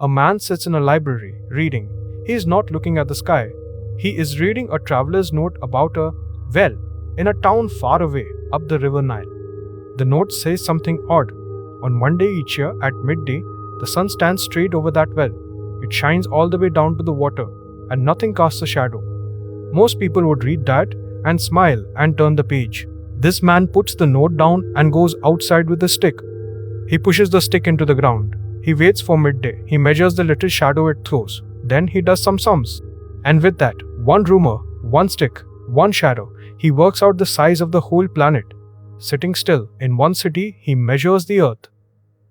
A man sits in a library, reading. He is not looking at the sky. He is reading a traveler's note about a well in a town far away up the river Nile. The note says something odd. On one day each year at midday, the sun stands straight over that well. It shines all the way down to the water, and nothing casts a shadow. Most people would read that and smile and turn the page. This man puts the note down and goes outside with a stick. He pushes the stick into the ground. He waits for midday. He measures the little shadow it throws. Then he does some sums. And with that, one rumor, one stick, one shadow, he works out the size of the whole planet. Sitting still in one city, he measures the earth.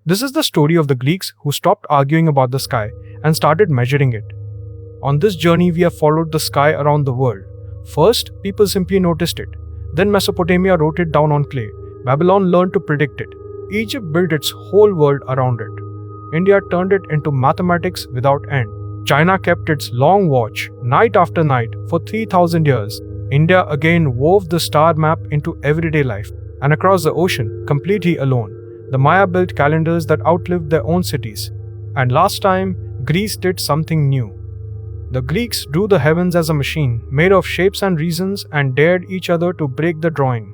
This is the story of the Greeks who stopped arguing about the sky and started measuring it. On this journey, we have followed the sky around the world. First, people simply noticed it. Then Mesopotamia wrote it down on clay. Babylon learned to predict it. Egypt built its whole world around it. India turned it into mathematics without end. China kept its long watch, night after night, for 3,000 years. India again wove the star map into everyday life. And across the ocean, completely alone, the Maya built calendars that outlived their own cities. And last time, Greece did something new. The Greeks drew the heavens as a machine, made of shapes and reasons, and dared each other to break the drawing.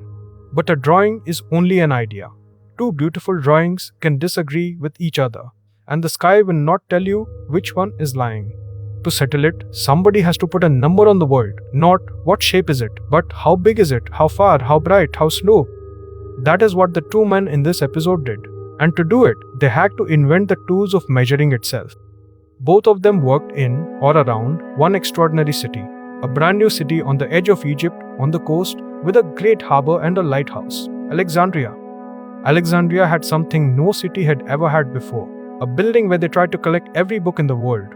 But a drawing is only an idea. Two beautiful drawings can disagree with each other, and the sky will not tell you which one is lying. To settle it, somebody has to put a number on the world, not what shape is it, but how big is it, how far, how bright, how slow. That is what the two men in this episode did, and to do it, they had to invent the tools of measuring itself. Both of them worked in or around one extraordinary city, a brand new city on the edge of Egypt on the coast with a great harbor and a lighthouse, Alexandria. Alexandria had something no city had ever had before, a building where they tried to collect every book in the world.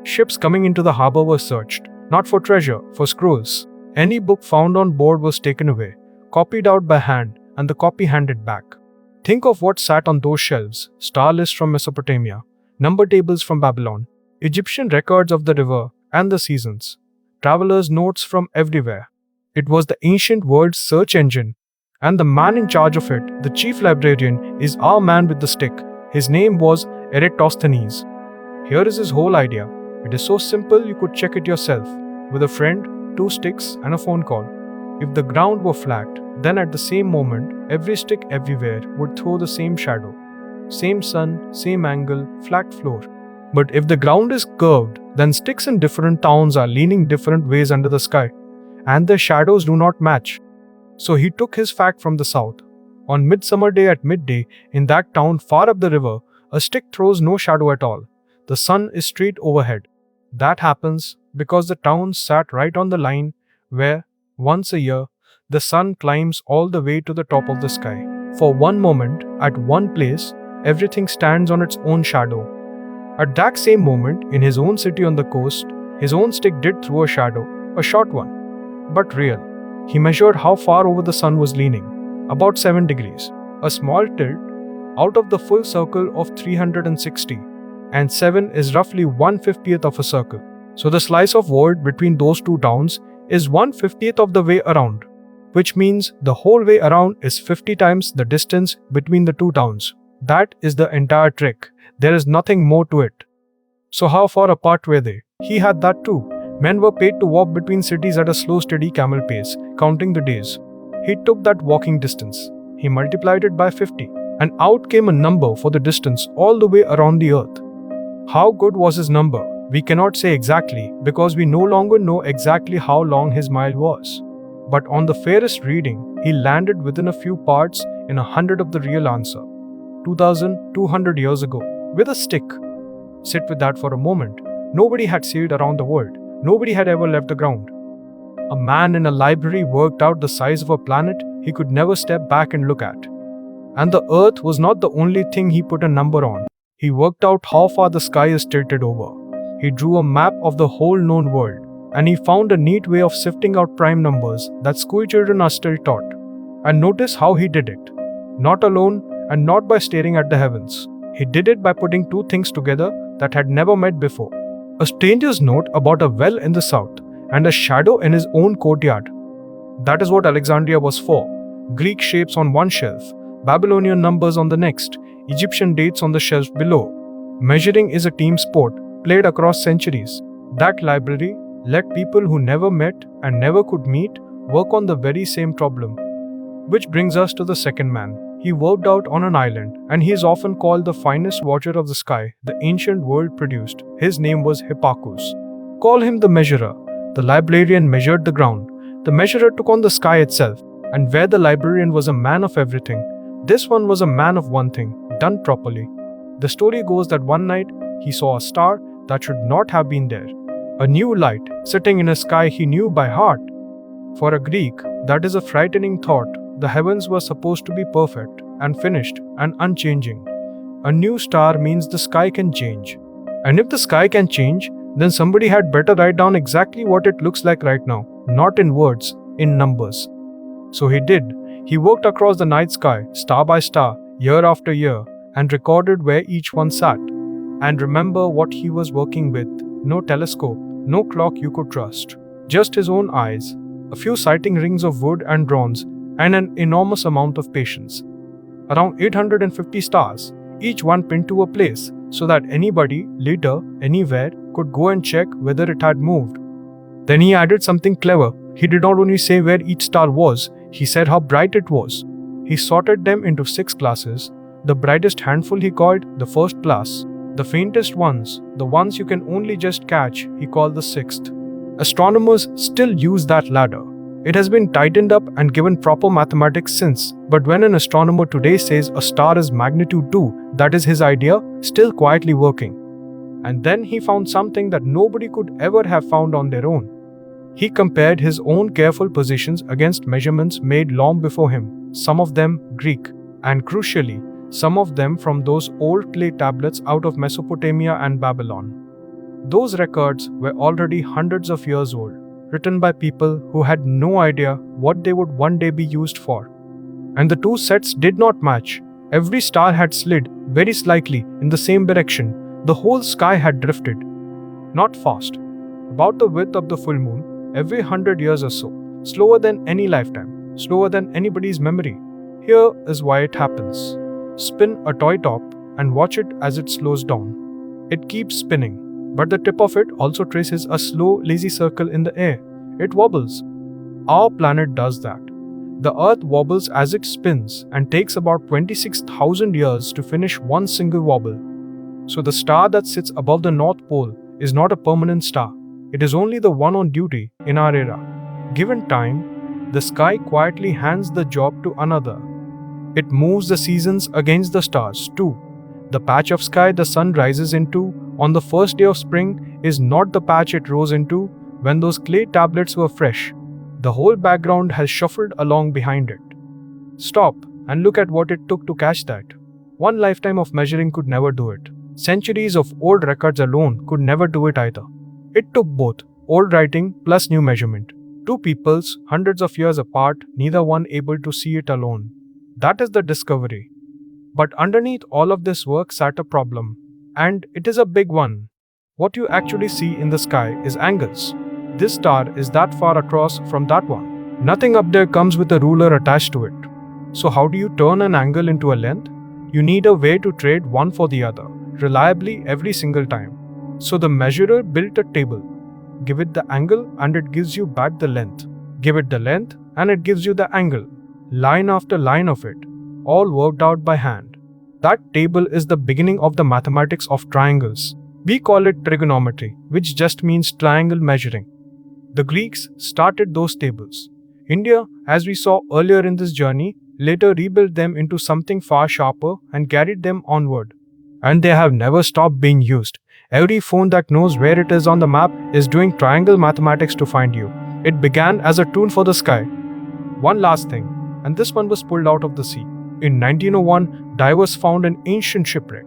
Ships coming into the harbor were searched, not for treasure, for scrolls. Any book found on board was taken away, copied out by hand, and the copy handed back. Think of what sat on those shelves: star lists from Mesopotamia, number tables from Babylon, Egyptian records of the river and the seasons, travelers' notes from everywhere. It was the ancient world's search engine, and the man in charge of it, the chief librarian, is our man with the stick. His name was Eratosthenes. Here is his whole idea. It is so simple you could check it yourself, with a friend, 2 sticks and a phone call. If the ground were flat, then at the same moment, every stick everywhere would throw the same shadow. Same sun, same angle, flat floor. But if the ground is curved, then sticks in different towns are leaning different ways under the sky, and their shadows do not match. So he took his fact from the south. On Midsummer Day at midday, in that town far up the river, a stick throws no shadow at all. The sun is straight overhead. That happens because the town sat right on the line where, once a year, the sun climbs all the way to the top of the sky. For one moment, at one place, everything stands on its own shadow. At that same moment, in his own city on the coast, his own stick did throw a shadow, a short one, but real. He measured how far over the sun was leaning, about 7 degrees, a small tilt out of the full circle of 360, and 7 is roughly 1/50th of a circle. So the slice of world between those two towns is 1/50th of the way around, which means the whole way around is 50 times the distance between the two towns. That is the entire trick. There is nothing more to it. So how far apart were they? He had that too. Men were paid to walk between cities at a slow, steady camel pace, counting the days. He took that walking distance. He multiplied it by 50, and out came a number for the distance all the way around the earth. How good was his number? We cannot say exactly, because we no longer know exactly how long his mile was. But on the fairest reading, he landed within a few parts in 100 of the real answer. 2,200 years ago, with a stick. Sit with that for a moment. Nobody had sailed around the world. Nobody had ever left the ground. A man in a library worked out the size of a planet he could never step back and look at. And the earth was not the only thing he put a number on. He worked out how far the sky is tilted over. He drew a map of the whole known world, and he found a neat way of sifting out prime numbers that schoolchildren are still taught. And notice how he did it. Not alone, and not by staring at the heavens. He did it by putting two things together that had never met before. A stranger's note about a well in the south, and a shadow in his own courtyard. That is what Alexandria was for. Greek shapes on one shelf, Babylonian numbers on the next, Egyptian dates on the shelf below. Measuring is a team sport played across centuries. That library let people who never met and never could meet work on the very same problem. Which brings us to the second man. He worked out on an island, and he is often called the finest watcher of the sky the ancient world produced. His name was Hipparchus. Call him the measurer. The librarian measured the ground. The measurer took on the sky itself, and where the librarian was a man of everything, this one was a man of one thing, done properly. The story goes that one night he saw a star that should not have been there. A new light sitting in a sky he knew by heart. For a Greek, that is a frightening thought. The heavens were supposed to be perfect and finished and unchanging. A new star means the sky can change. And if the sky can change, then somebody had better write down exactly what it looks like right now, not in words, in numbers. So he did. He worked across the night sky, star by star, year after year, and recorded where each one sat. And remember what he was working with. No telescope, no clock you could trust. Just his own eyes, a few sighting rings of wood and bronze, and an enormous amount of patience. Around 850 stars, each one pinned to a place, so that anybody, later, anywhere, could go and check whether it had moved. Then he added something clever. He did not only say where each star was, he said how bright it was. He sorted them into 6 classes. The brightest handful he called the first class. The faintest ones, the ones you can only just catch, he called the 6th. Astronomers still use that ladder. It has been tightened up and given proper mathematics since, but when an astronomer today says a star is magnitude 2, that is his idea, still quietly working. And then he found something that nobody could ever have found on their own. He compared his own careful positions against measurements made long before him, some of them Greek, and crucially, some of them from those old clay tablets out of Mesopotamia and Babylon. Those records were already hundreds of years old, written by people who had no idea what they would one day be used for. And the two sets did not match. Every star had slid, very slightly, in the same direction. The whole sky had drifted. Not fast. About the width of the full moon, every 100 years or so. Slower than any lifetime. Slower than anybody's memory. Here is why it happens. Spin a toy top and watch it as it slows down. It keeps spinning, but the tip of it also traces a slow, lazy circle in the air. It wobbles. Our planet does that. The Earth wobbles as it spins and takes about 26,000 years to finish one single wobble. So the star that sits above the North Pole is not a permanent star. It is only the one on duty in our era. Given time, the sky quietly hands the job to another. It moves the seasons against the stars too. The patch of sky the sun rises into on the first day of spring is not the patch it rose into when those clay tablets were fresh. The whole background has shuffled along behind it. Stop and look at what it took to catch that. One lifetime of measuring could never do it. Centuries of old records alone could never do it either. It took both, old writing plus new measurement. Two peoples, hundreds of years apart, neither one able to see it alone. That is the discovery. But underneath all of this work sat a problem. And it is a big one. What you actually see in the sky is angles. This star is that far across from that one. Nothing up there comes with a ruler attached to it. So how do you turn an angle into a length? You need a way to trade one for the other, reliably every single time. So the measurer built a table. Give it the angle and it gives you back the length. Give it the length and it gives you the angle. Line after line of it, all worked out by hand. That table is the beginning of the mathematics of triangles. We call it trigonometry, which just means triangle measuring. The Greeks started those tables. India, as we saw earlier in this journey, later rebuilt them into something far sharper and carried them onward. And they have never stopped being used. Every phone that knows where it is on the map is doing triangle mathematics to find you. It began as a tool for the sky. One last thing, and this one was pulled out of the sea. In 1901, divers found an ancient shipwreck,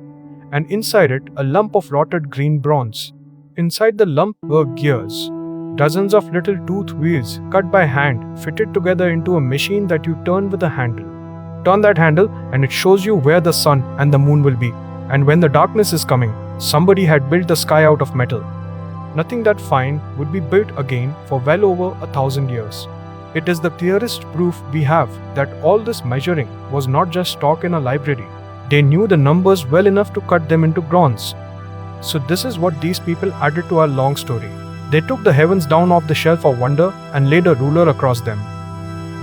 and inside it a lump of rotted green bronze. Inside the lump were gears. Dozens of little toothed wheels, cut by hand, fitted together into a machine that you turn with a handle. Turn that handle and it shows you where the sun and the moon will be. And when the darkness is coming, somebody had built the sky out of metal. Nothing that fine would be built again for well over 1,000 years. It is the clearest proof we have that all this measuring was not just talk in a library. They knew the numbers well enough to cut them into bronze. So this is what these people added to our long story. They took the heavens down off the shelf of wonder and laid a ruler across them.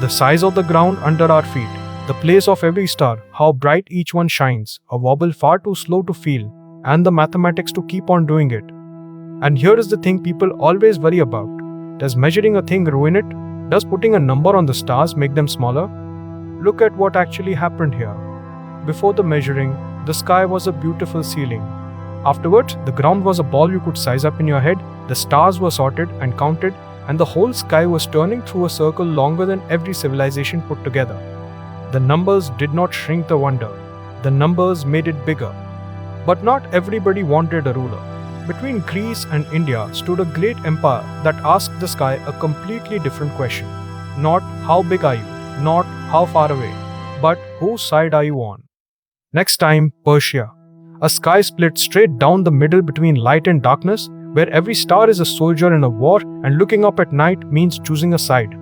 The size of the ground under our feet, the place of every star, how bright each one shines, a wobble far too slow to feel, and the mathematics to keep on doing it. And here is the thing people always worry about. Does measuring a thing ruin it? Does putting a number on the stars make them smaller? Look at what actually happened here. Before the measuring, the sky was a beautiful ceiling. Afterwards, the ground was a ball you could size up in your head, the stars were sorted and counted, and the whole sky was turning through a circle longer than every civilization put together. The numbers did not shrink the wonder. The numbers made it bigger. But not everybody wanted a ruler. Between Greece and India stood a great empire that asked the sky a completely different question. Not how big are you, not how far away, but whose side are you on? Next time, Persia. A sky split straight down the middle between light and darkness, where every star is a soldier in a war and looking up at night means choosing a side.